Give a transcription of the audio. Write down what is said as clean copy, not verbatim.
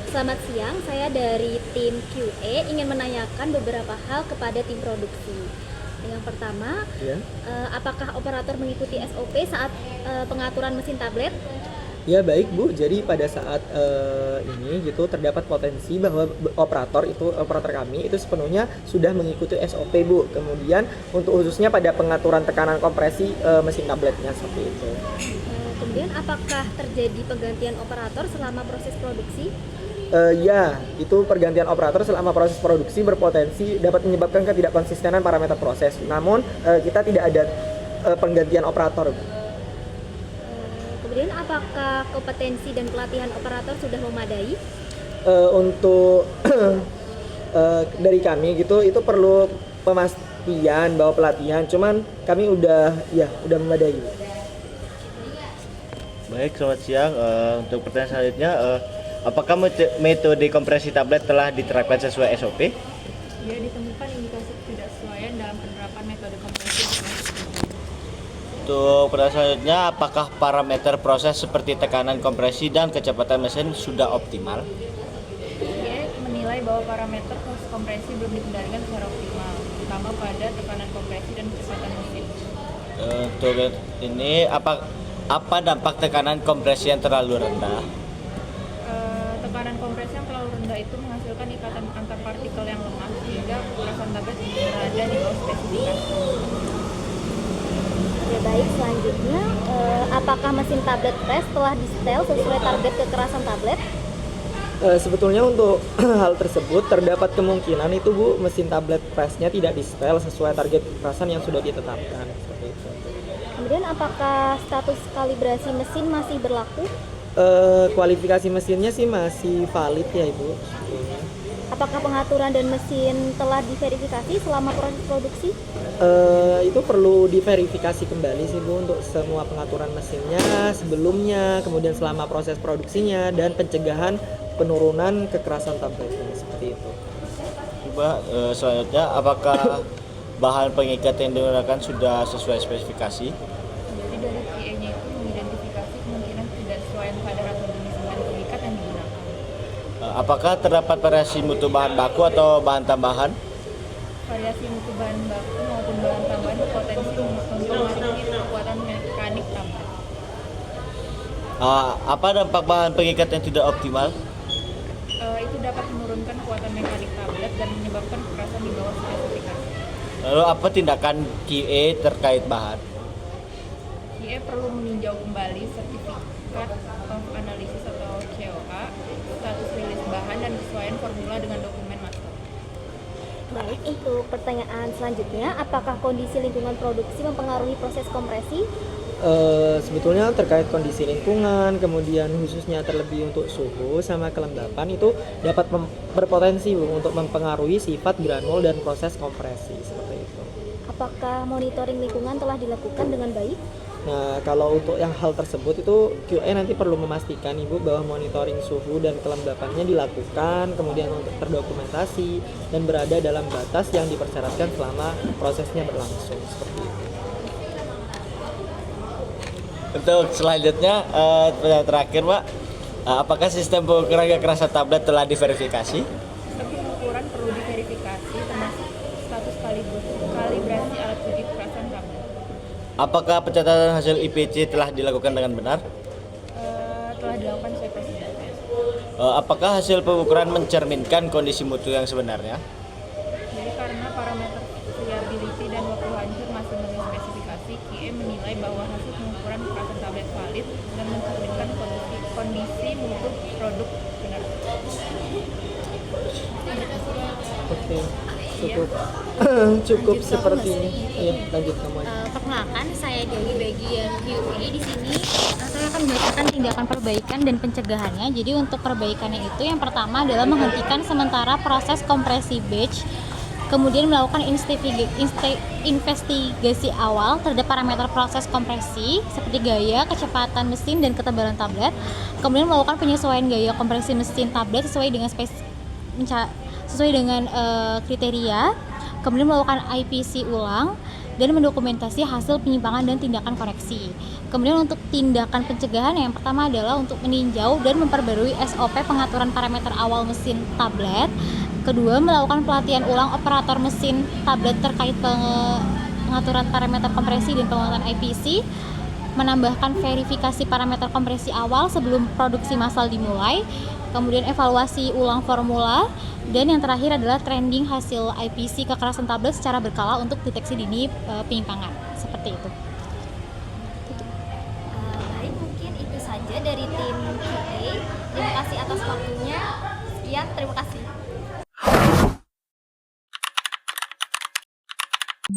Selamat siang, saya dari tim QA ingin menanyakan beberapa hal kepada tim produksi. Yang pertama, Ya, apakah operator mengikuti SOP saat pengaturan mesin tablet? ya baik Bu. Jadi pada saat ini gitu terdapat potensi bahwa operator kami itu sepenuhnya sudah mengikuti SOP Bu. Kemudian untuk khususnya pada pengaturan tekanan kompresi mesin tabletnya seperti itu. Kemudian, apakah terjadi penggantian operator selama proses produksi? Ya, itu pergantian operator selama proses produksi berpotensi dapat menyebabkan ketidakkonsistenan parameter proses. Namun kita tidak ada penggantian operator. Kemudian, apakah kompetensi dan pelatihan operator sudah memadai? Untuk dari kami gitu itu perlu pemastian bahwa pelatihan, cuman kami udah memadai. Baik, selamat siang. Untuk pertanyaan selanjutnya, apakah metode kompresi tablet telah diterapkan sesuai SOP? Ya, ditemukan indikasi ketidaksesuaian dalam penerapan metode kompresi tablet. Untuk pertanyaan selanjutnya, apakah parameter proses seperti tekanan kompresi dan kecepatan mesin sudah optimal? QA menilai bahwa parameter proses kompresi belum dikendalikan secara optimal, terutama pada tekanan kompresi dan kecepatan mesin. Untuk ini, apa dampak tekanan kompresi yang terlalu rendah? Tekanan kompresi yang terlalu rendah itu menghasilkan ikatan antar partikel yang lemah sehingga kekerasan tablet berada di bawah spesifikasi. Ya baik, selanjutnya, apakah mesin tablet press telah di-setel sesuai target kekerasan tablet? Sebetulnya untuk hal tersebut terdapat kemungkinan itu Bu, mesin tablet pressnya tidak di-setel sesuai target kekerasan yang sudah ditetapkan seperti itu. Kemudian, apakah status kalibrasi mesin masih berlaku? Kualifikasi mesinnya sih masih valid ya Ibu. Apakah pengaturan dan mesin telah diverifikasi selama proses produksi? Itu perlu diverifikasi kembali sih Bu untuk semua pengaturan mesinnya sebelumnya, kemudian selama proses produksinya, dan pencegahan penurunan kekerasan tabletnya seperti itu. Coba selanjutnya, apakah bahan pengikat yang digunakan sudah sesuai spesifikasi? Jadi dari QA-nya itu mengidentifikasi kemungkinan ketidaksesuaian kadar atau jenis bahan pengikat yang digunakan. Apakah terdapat variasi mutu bahan baku atau bahan tambahan? Variasi mutu bahan baku maupun bahan tambahan berpotensi mempengaruhi kekuatan mekanik tablet. Apa dampak bahan pengikat yang tidak optimal? Itu dapat menurunkan kekuatan mekanik tablet dan menyebabkan kekerasan di bawah spesifikasi. Lalu apa tindakan QA terkait bahan? QA perlu meninjau kembali sertifikat of analysis atau COA, status rilis bahan dan kesesuaian formula dengan dokumen master. Baik, untuk pertanyaan selanjutnya, apakah kondisi lingkungan produksi mempengaruhi proses kompresi? Sebetulnya terkait kondisi lingkungan, kemudian khususnya terlebih untuk suhu sama kelembapan itu dapat berpotensi Bu, untuk mempengaruhi sifat granul dan proses kompresi seperti itu. Apakah monitoring lingkungan telah dilakukan dengan baik? Nah, kalau untuk yang hal tersebut itu QA nanti perlu memastikan Ibu bahwa monitoring suhu dan kelembapannya dilakukan, kemudian untuk terdokumentasi dan berada dalam batas yang dipersyaratkan selama prosesnya berlangsung seperti itu. Untuk selanjutnya, pertanyaan terakhir Pak, apakah sistem pengukuran kekerasan tablet telah diverifikasi? Sistem pengukuran perlu diverifikasi termasuk status kalibrasi alat uji kekerasan tablet. Apakah pencatatan hasil IPC telah dilakukan dengan benar? Telah dilakukan sesuai prosedur. Apakah hasil pengukuran mencerminkan kondisi mutu yang sebenarnya? Jadi karena parameter reliability dan waktu hancur masih memenuhi spesifikasi, QA menilai bahwa hasil pengukuran kekerasan tablet valid dan mencerminkan kondisi mutu produk benar. Oke, cukup cukup seperti ini. Iya, lanjut kamu aja. Perkenalkan, saya dari bagian QA di sini. Saya akan membacakan tindakan perbaikan dan pencegahannya. Jadi untuk perbaikannya itu yang pertama adalah menghentikan sementara proses kompresi batch, kemudian melakukan investigasi awal terhadap parameter proses kompresi seperti gaya, kecepatan mesin, dan ketebalan tablet. Kemudian melakukan penyesuaian gaya kompresi mesin tablet sesuai dengan kriteria. Kemudian melakukan IPC ulang dan mendokumentasi hasil penyimpangan dan tindakan koreksi. Kemudian untuk tindakan pencegahan yang pertama adalah untuk meninjau dan memperbarui SOP pengaturan parameter awal mesin tablet. Kedua, melakukan pelatihan ulang operator mesin tablet terkait pengaturan parameter kompresi dan penguatan IPC, menambahkan verifikasi parameter kompresi awal sebelum produksi massal dimulai, kemudian evaluasi ulang formula, dan yang terakhir adalah trending hasil IPC kekerasan tablet secara berkala untuk deteksi dini penyimpangan. Seperti itu. Baik, mungkin itu saja dari tim QA. Terima kasih atas waktunya. Sekian, terima kasih.